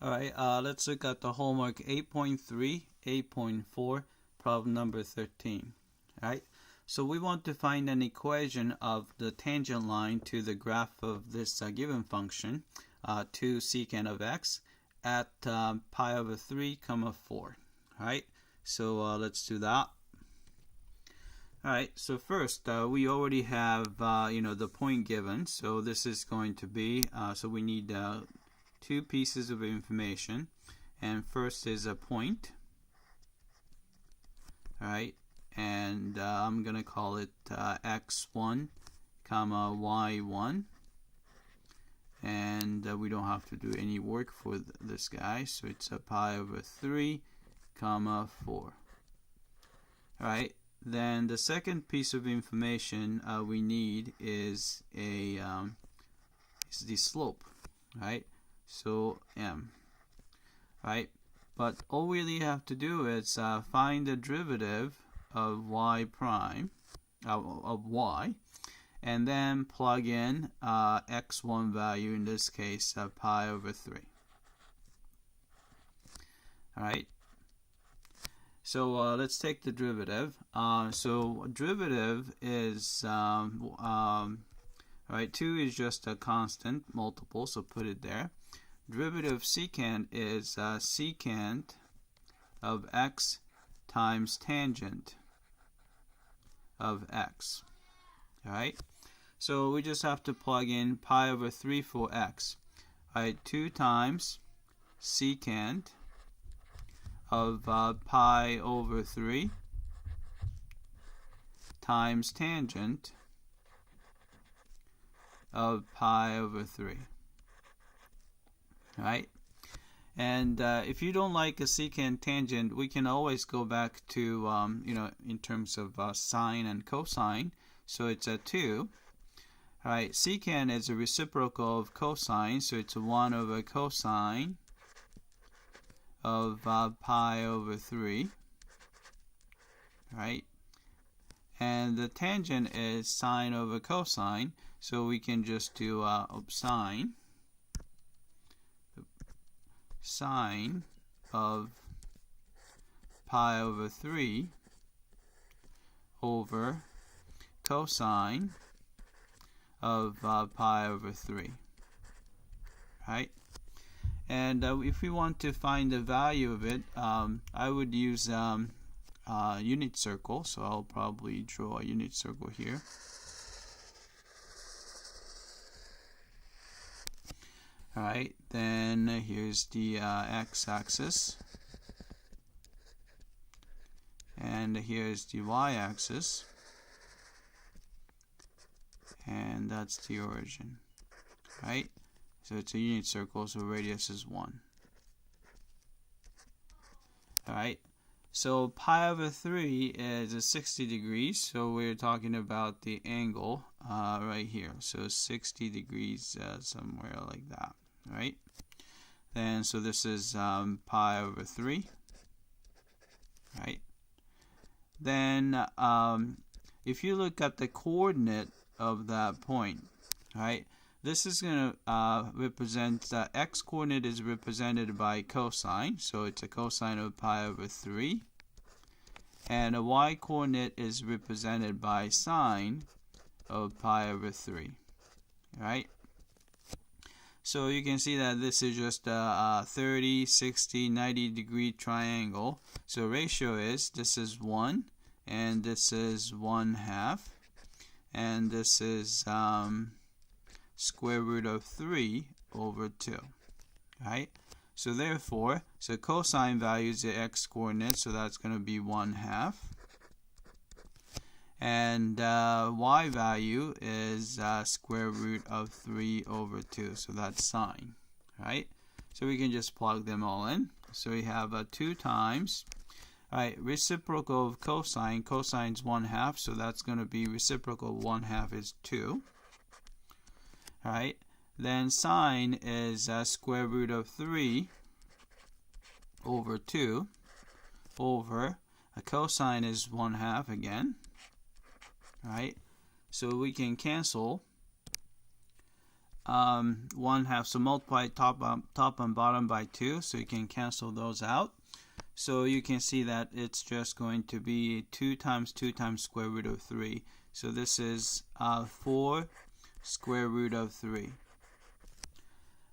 Alright, let's look at the homework 8.3, 8.4, problem number 13. Alright, so we want to find an equation of the tangent line to the graph of this given function, 2 secant of x at pi over 3, 4. Alright, so let's do that. Alright, so first we already have the point given, so this is going to be, so we need two pieces of information, and first is a point. Alright, and I'm gonna call it x1 comma y1, and we don't have to do any work for this guy, so it's a pi over 3 comma 4. Alright, then the second piece of information we need is the slope, right? So m, right? But all we really have to do is find the derivative of y prime, of y, and then plug in x1 value, in this case pi over 3. Alright, so let's take the derivative. So derivative is, right, 2 is just a constant multiple, so put it there. Derivative of secant is secant of x times tangent of x. Alright, so we just have to plug in pi over 3 for x. Alright, 2 times secant of pi over 3 times tangent of pi over 3. Right? And if you don't like a secant tangent, we can always go back to, in terms of sine and cosine. So it's a 2. Right? Secant is a reciprocal of cosine, so it's a 1 over cosine of pi over 3. Right? And the tangent is sine over cosine, so we can just do sine of pi over 3 over cosine of pi over 3. Right? And if we want to find the value of it, I would use unit circle, so I'll probably draw a unit circle here. Alright, then here's the x-axis, and here's the y-axis, and that's the origin. Right? So it's a unit circle, so radius is 1. Alright, so pi over 3 is a 60 degrees, so we're talking about the angle right here. So 60 degrees somewhere like that. Right? Then so this is pi over 3. Right? Then if you look at the coordinate of that point, right, this is going to represent, x coordinate is represented by cosine, so it's a cosine of pi over 3, and a y coordinate is represented by sine of pi over 3. Right? So you can see that this is just a 30, 60, 90 degree triangle. So ratio is, this is 1, and this is 1/2, and this is square root of 3 over 2. Right? So therefore, so cosine value is the x coordinate, so that's going to be 1/2. And y value is square root of 3 over 2, so that's sine. Right? So we can just plug them all in. So we have 2 times, right, reciprocal of cosine, cosine's 1/2, so that's going to be reciprocal of 1/2 is 2. Right? Then sine is square root of 3 over 2 over a cosine is 1/2 again. Right? So we can cancel 1/2. So multiply top and bottom by 2, so you can cancel those out. So you can see that it's just going to be 2 times 2 times square root of 3. So this is 4 square root of 3.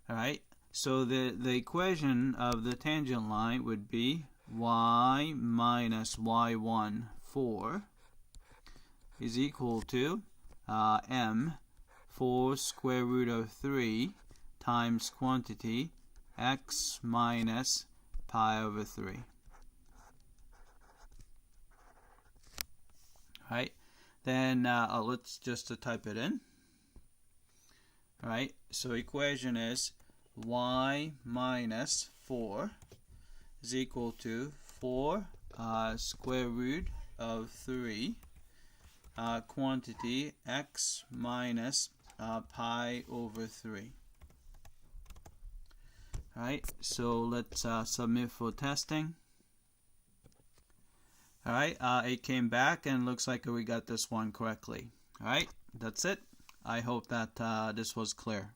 Alright, so the equation of the tangent line would be y minus y1, 4, is equal to m, 4 square root of 3 times quantity x minus pi over 3. Alright, then let's just type it in. Alright, so equation is y minus 4 is equal to 4 square root of 3 quantity x minus pi over 3. Alright, so let's submit for testing. Alright, it came back and looks like we got this one correctly. Alright, that's it. I hope that this was clear.